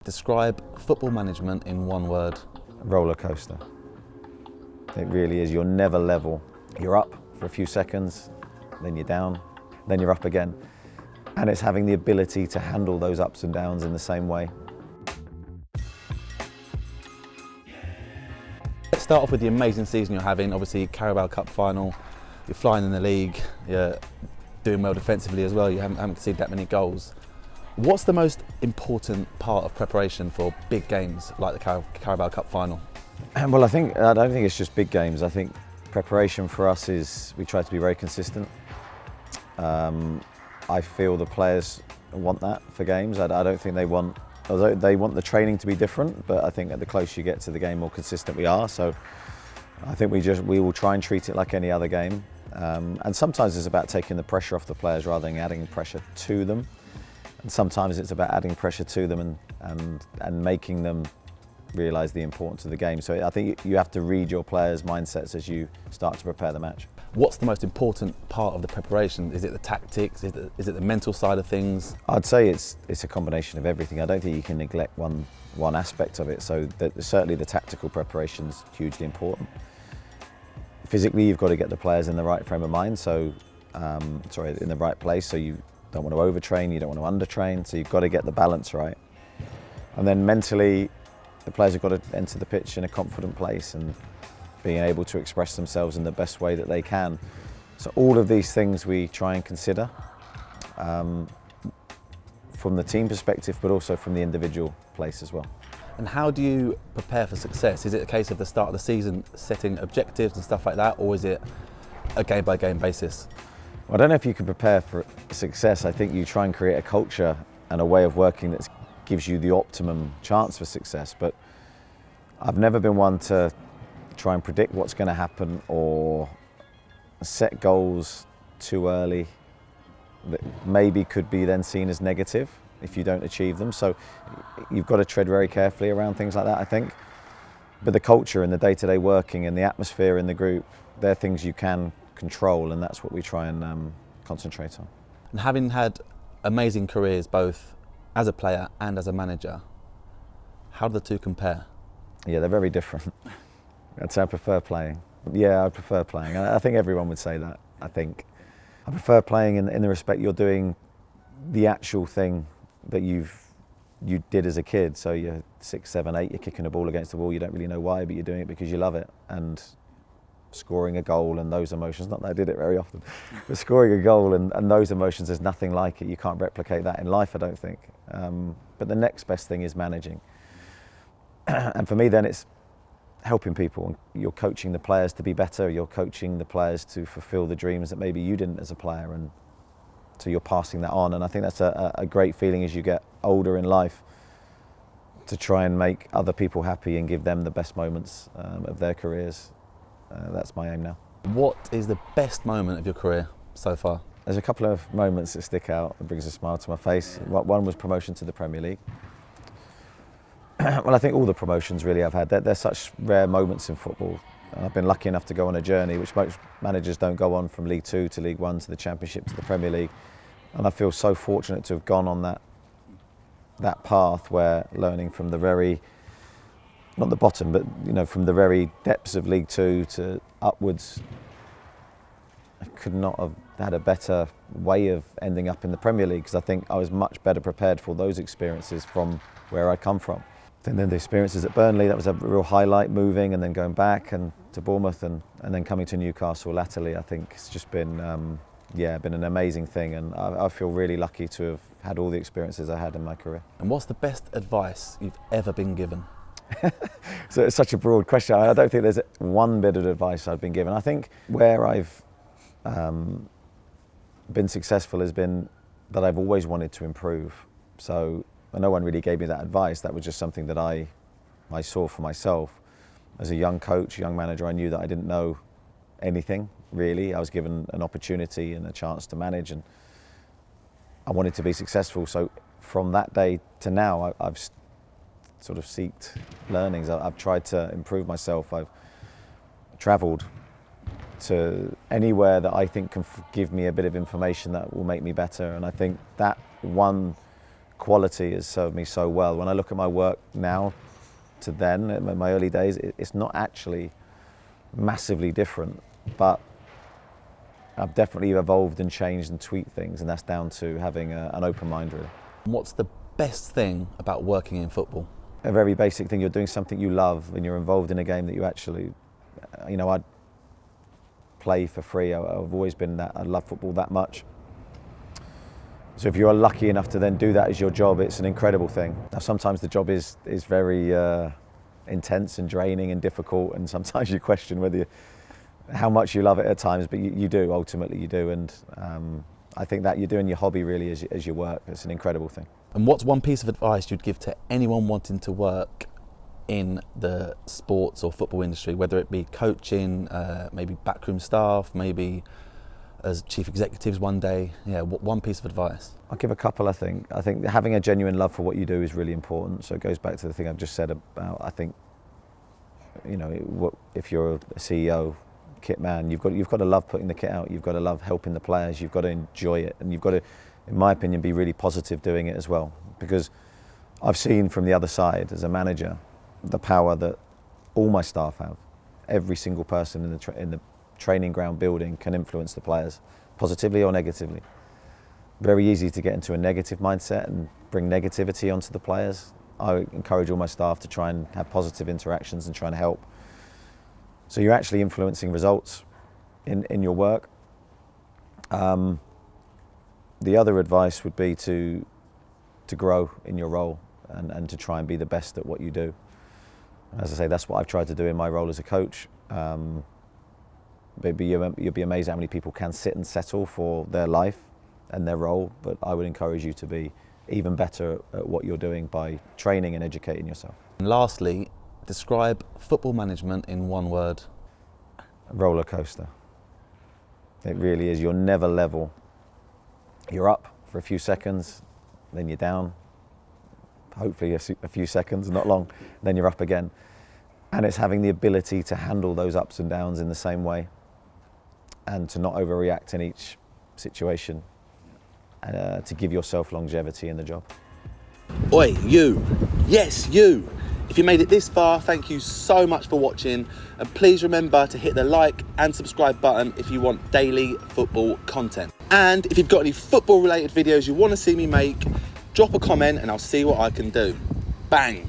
Describe football management in one word. Roller coaster. It really is. You're never level. You're up for a few seconds, then you're down, then you're up again. And it's having the ability to handle those ups and downs in the same way. Let's start off with the amazing season you're having. Obviously, Carabao Cup Final, you're flying in the league, you're doing well defensively as well, you haven't conceded that many goals. What's the most important part of preparation for big games like the Carabao Cup Final? Well, I don't think it's just big games. I think preparation for us is we try to be very consistent. I feel the players want that for games. I don't think although they want the training to be different, but I think that the closer you get to the game, more consistent we are. So I think we will try and treat it like any other game. And sometimes it's about taking the pressure off the players rather than adding pressure to them. And sometimes it's about adding pressure to them and making them realise the importance of the game. So I think you have to read your players' mindsets as you start to prepare the match. What's the most important part of the preparation? Is it the tactics? Is it the mental side of things? I'd say it's a combination of everything. I don't think you can neglect one aspect of it. So certainly the tactical preparation is hugely important. Physically, you've got to get the players in the right frame of mind. So, in the right place. So you don't want to overtrain, you don't want to undertrain. So you've got to get the balance right. And then mentally, the players have got to enter the pitch in a confident place and being able to express themselves in the best way that they can. So all of these things we try and consider from the team perspective, but also from the individual place as well. And how do you prepare for success? Is it a case of the start of the season setting objectives and stuff like that, or is it a game-by-game basis? Well, I don't know if you can prepare for success. I think you try and create a culture and a way of working that gives you the optimum chance for success. But I've never been one to try and predict what's going to happen or set goals too early that maybe could be then seen as negative if you don't achieve them. So you've got to tread very carefully around things like that, I think. But the culture and the day-to-day working and the atmosphere in the group, they're things you can control, and that's what we try and concentrate on. And having had amazing careers both as a player and as a manager, how do the two compare? Yeah, they're very different. I'd say I prefer playing. Yeah, I prefer playing. I think everyone would say that, I think. I prefer playing in the respect you're doing the actual thing that you did as a kid. So you're 6, 7, 8, you're kicking a ball against the wall, you don't really know why, but you're doing it because you love it. And scoring a goal and those emotions, not that I did it very often, but scoring a goal and those emotions, there's nothing like it. You can't replicate that in life, I don't think. But the next best thing is managing. And for me then it's helping people. You're coaching the players to be better, you're coaching the players to fulfill the dreams that maybe you didn't as a player, and so you're passing that on. And I think that's a great feeling as you get older in life, to try and make other people happy and give them the best moments of their careers. That's my aim now. What is the best moment of your career so far? There's a couple of moments that stick out that brings a smile to my face. One was promotion to the Premier League. Well, I think all the promotions really I've had, they're such rare moments in football. I've been lucky enough to go on a journey which most managers don't go on, from League 2 to League 1 to the Championship to the Premier League. And I feel so fortunate to have gone on that path where learning from the very, not the bottom, but from the very depths of League 2 to upwards, I could not have had a better way of ending up in the Premier League, because I think I was much better prepared for those experiences from where I come from. And then the experiences at Burnley, that was a real highlight, moving and then going back and to Bournemouth and then coming to Newcastle latterly. I think it's just been been an amazing thing, and I feel really lucky to have had all the experiences I had in my career. And what's the best advice you've ever been given? So it's such a broad question. I don't think there's one bit of advice I've been given. I think where I've been successful has been that I've always wanted to improve. So no one really gave me that advice. That was just something that I saw for myself. As a young coach, young manager, I knew that I didn't know anything really. I was given an opportunity and a chance to manage, and I wanted to be successful. So from that day to now, I've sort of seeked learnings. I've tried to improve myself. I've travelled to anywhere that I think can give me a bit of information that will make me better. And I think that one quality has served me so well. When I look at my work now to then, in my early days, it's not actually massively different, but I've definitely evolved and changed and tweaked things, and that's down to having an open mind, really. What's the best thing about working in football? A very basic thing, you're doing something you love and you're involved in a game that you actually, I'd play for free. I've always been that, I love football that much. So if you're lucky enough to then do that as your job, it's an incredible thing. Now sometimes the job is very intense and draining and difficult, and sometimes you question how much you love it at times, but you do, ultimately you do. And I think that you're doing your hobby really as your work. It's an incredible thing. And what's one piece of advice you'd give to anyone wanting to work in the sports or football industry, whether it be coaching, maybe backroom staff, maybe as chief executives one day? Yeah, one piece of advice? I'll give a couple, I think. I think having a genuine love for what you do is really important. So it goes back to the thing I've just said about, I think, if you're a CEO, kit man, you've got to love putting the kit out, you've got to love helping the players, you've got to enjoy it, and you've got to, in my opinion, be really positive doing it as well. Because I've seen from the other side as a manager the power that all my staff have. Every single person in the training ground building can influence the players, positively or negatively. Very easy to get into a negative mindset and bring negativity onto the players. I encourage all my staff to try and have positive interactions and try and help. So you're actually influencing results in your work. The other advice would be to grow in your role and to try and be the best at what you do. As I say, that's what I've tried to do in my role as a coach. You'll be amazed how many people can sit and settle for their life and their role, but I would encourage you to be even better at what you're doing by training and educating yourself. And lastly, describe football management in one word. A roller coaster. It really is. You're never level. You're up for a few seconds, then you're down. Hopefully a few seconds, not long, then you're up again. And it's having the ability to handle those ups and downs in the same way and to not overreact in each situation and to give yourself longevity in the job. Oi, you. Yes, you. If you made it this far, thank you so much for watching, and please remember to hit the like and subscribe button if you want daily football content. And if you've got any football related videos you want to see me make, drop a comment and I'll see what I can do. Bang.